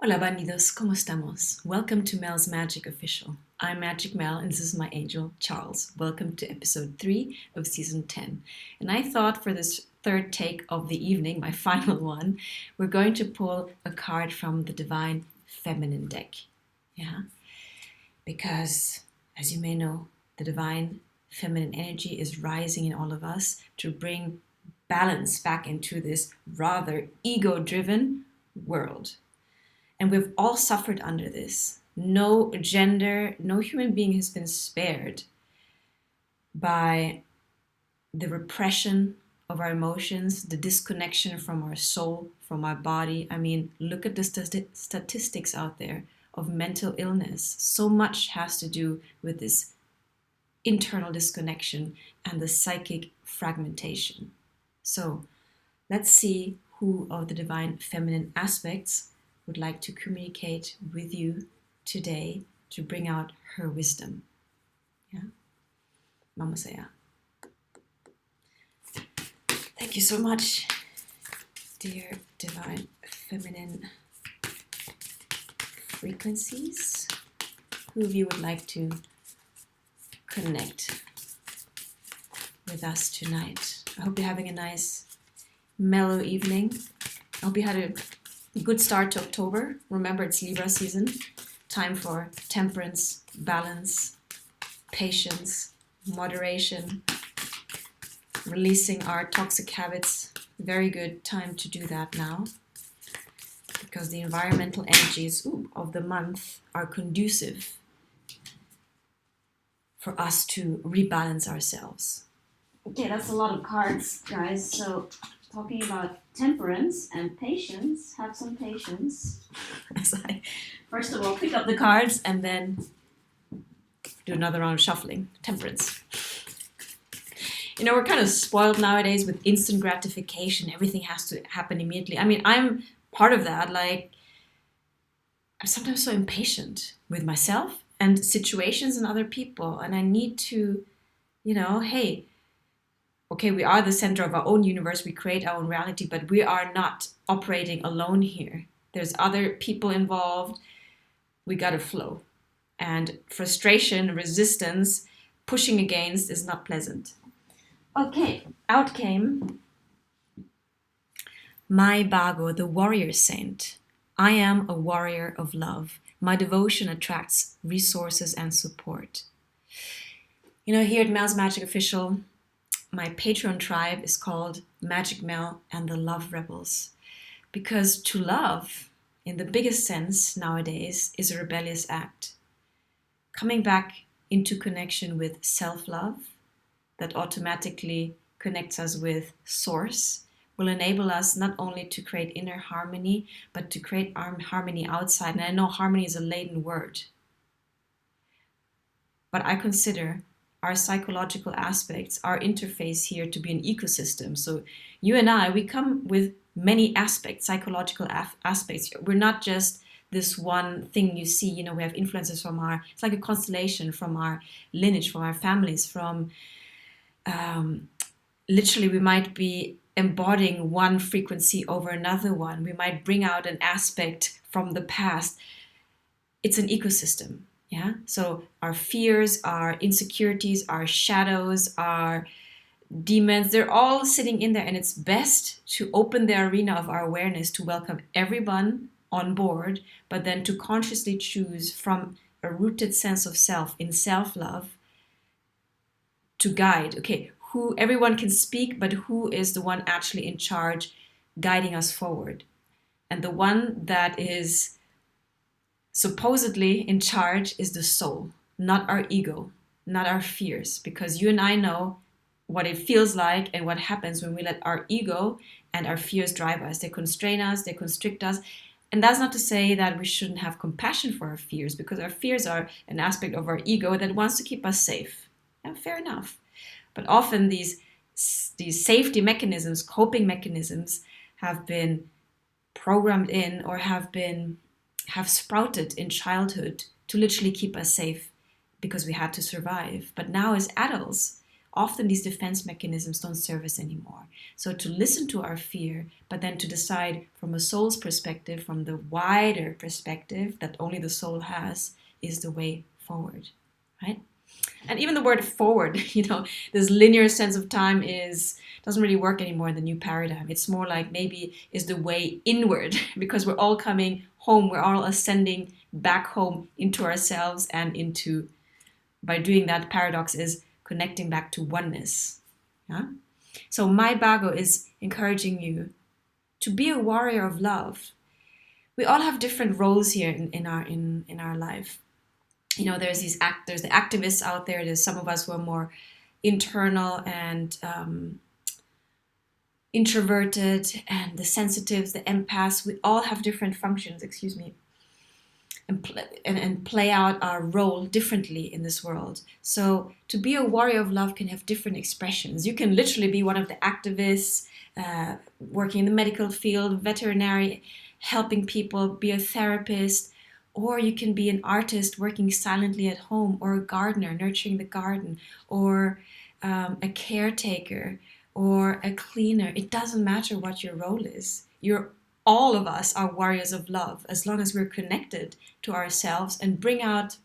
Hola bandidos, ¿cómo estamos? Welcome to Mel's Magic Official. I'm Magic Mel and this is my angel, Charles. Welcome to episode 3 of season 10. And I thought for this third take of the evening, my final one, we're going to pull a card from the Divine Feminine deck. Yeah? Because, as you may know, the Divine Feminine energy is rising in all of us to bring balance back into this rather ego-driven world. And we've all suffered under this. No gender, no human being has been spared by the repression of our emotions, the disconnection from our soul, from our body. I mean, look at the statistics out there of mental illness. So much has to do with this internal disconnection and the psychic fragmentation. So let's see who of the Divine Feminine aspects would like to communicate with you today to bring out her wisdom. Yeah? Vamos allá. Thank you so much, dear Divine Feminine frequencies. Who of you would like to connect with us tonight? I hope you're having a nice, mellow evening. I hope you had a good start to October. Remember, it's Libra season. Time for temperance, balance, patience, moderation, releasing our toxic habits. Very good time to do that now, because the environmental energies of the month are conducive for us to rebalance ourselves. Okay, that's a lot of cards, guys. So talking about temperance and patience, have some patience. As I first of all pick up the cards and then do another round of shuffling. Temperance. You know, we're kind of spoiled nowadays with instant gratification. Everything has to happen immediately. I mean, I'm part of that. Like, I'm sometimes so impatient with myself and situations and other people. And I need to, hey, okay, we are the center of our own universe, we create our own reality, but we are not operating alone here. There's other people involved. We gotta flow. And frustration, resistance, pushing against is not pleasant. Okay, out came Mai Bhago, the warrior saint. I am a warrior of love. My devotion attracts resources and support. Here at Mel's Magic Official, my patron tribe is called Magic Mel and the Love Rebels, because to love, in the biggest sense nowadays, is a rebellious act. Coming back into connection with self-love that automatically connects us with Source will enable us not only to create inner harmony, but to create harmony outside. And I know harmony is a laden word, but I consider our psychological aspects, our interface here to be an ecosystem. So you and I, we come with many aspects, psychological aspects. We're not just this one thing you see. We have influences from it's like a constellation from our lineage, from our families, from literally we might be embodying one frequency over another one. We might bring out an aspect from the past. It's an ecosystem. Yeah. So our fears, our insecurities, our shadows, our demons, they're all sitting in there, and it's best to open the arena of our awareness to welcome everyone on board, but then to consciously choose from a rooted sense of self in self-love to guide. Okay, everyone can speak, but who is the one actually in charge guiding us forward? And the one that is supposedly in charge is the soul, not our ego, not our fears, because you and I know what it feels like and what happens when we let our ego and our fears drive us. They constrain us, they constrict us. And that's not to say that we shouldn't have compassion for our fears, because our fears are an aspect of our ego that wants to keep us safe. Yeah, fair enough. But often these safety mechanisms, coping mechanisms, have been programmed in or have sprouted in childhood to literally keep us safe because we had to survive. But now as adults, often these defense mechanisms don't serve us anymore. So to listen to our fear, but then to decide from a soul's perspective, from the wider perspective that only the soul has, is the way forward, right? And even the word forward, this linear sense of time doesn't really work anymore in the new paradigm. It's more like maybe is the way inward, because we're all coming home. We're all ascending back home into ourselves, and by doing that, paradox is connecting back to oneness. Yeah? So Mai Bhago is encouraging you to be a warrior of love. We all have different roles here in our life. There's the activists out there. There's some of us who are more internal and introverted, and the sensitives, the empaths. We all have different functions, and play out our role differently in this world. So to be a warrior of love can have different expressions. You can literally be one of the activists, working in the medical field, veterinary, helping people, be a therapist, or you can be an artist working silently at home, or a gardener nurturing the garden, or a caretaker, or a cleaner. It doesn't matter what your role is. All of us are warriors of love, as long as we're connected to ourselves and bring out,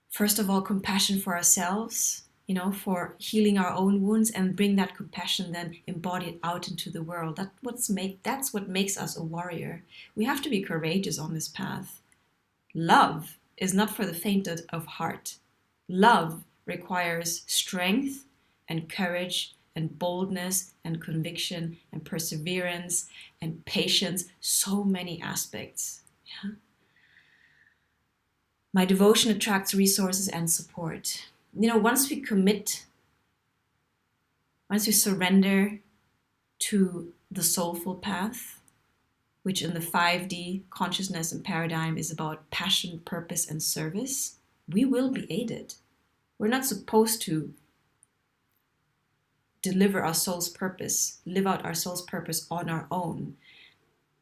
first of all, compassion for ourselves, for healing our own wounds, and bring that compassion then embodied out into the world. That's what makes us a warrior. We have to be courageous on this path. Love is not for the faint of heart. Love requires strength and courage and boldness and conviction and perseverance and patience, so many aspects. Yeah? My devotion attracts resources and support. Once we commit, once we surrender to the soulful path, which in the 5D consciousness and paradigm is about passion, purpose, and service, we will be aided. We're not supposed to deliver our soul's purpose, live out our soul's purpose on our own,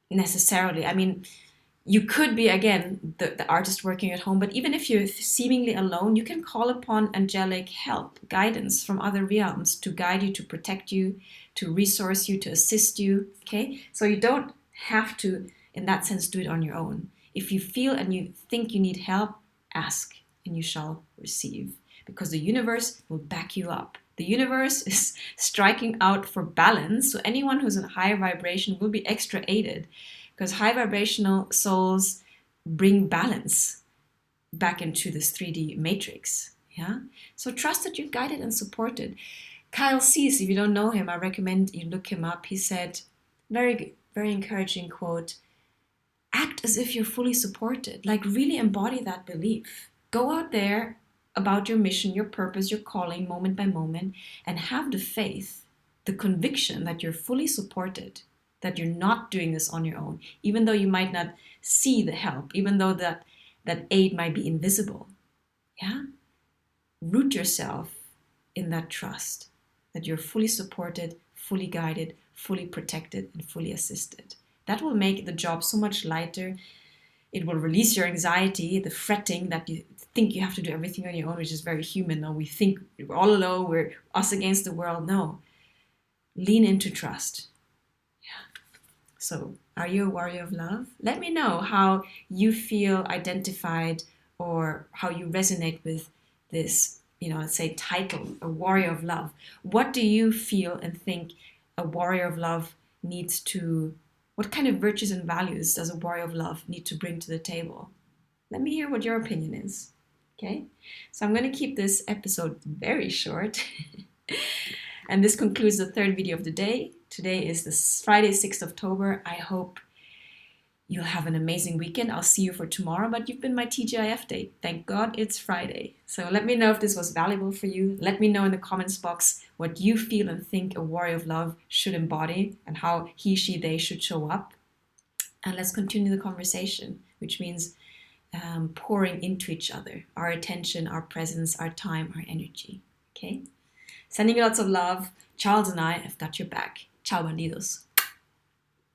necessarily. I mean, you could be, again, the artist working at home, but even if you're seemingly alone, you can call upon angelic help, guidance from other realms to guide you, to protect you, to resource you, to assist you, okay? So you don't have to, in that sense, do it on your own. If you feel and you think you need help, ask and you shall receive, because the universe will back you up. The universe is striking out for balance, so anyone who's in higher vibration will be extra aided, because high vibrational souls bring balance back into this 3D matrix. Yeah. So trust that you're guided and supported. Kyle Cease, if you don't know him, I recommend you look him up. He said, very, very encouraging quote, act as if you're fully supported. Like, really embody that belief. Go out there about your mission, your purpose, your calling, moment by moment, and have the faith, the conviction that you're fully supported, that you're not doing this on your own, even though you might not see the help, even though that aid might be invisible. Yeah? Root yourself in that trust that you're fully supported, fully guided, fully protected, and fully assisted. That will make the job so much lighter. It will release your anxiety, the fretting that you think you have to do everything on your own, which is very human. No, we think we're all alone, we're us against the world. No. Lean into trust. So, are you a warrior of love? Let me know how you feel identified, or how you resonate with this, let's say, title, a warrior of love. What do you feel and think a warrior of love needs to, what kind of virtues and values does a warrior of love need to bring to the table? Let me hear what your opinion is. Okay? So I'm going to keep this episode very short. And this concludes the third video of the day. Today is this Friday, 6th of October. I hope you'll have an amazing weekend. I'll see you for tomorrow, but you've been my TGIF day. Thank God it's Friday. So let me know if this was valuable for you. Let me know in the comments box what you feel and think a warrior of love should embody, and how he, she, they should show up. And let's continue the conversation, which means pouring into each other, our attention, our presence, our time, our energy. Okay? Sending you lots of love. Charles and I have got your back. Ciao, bandidos.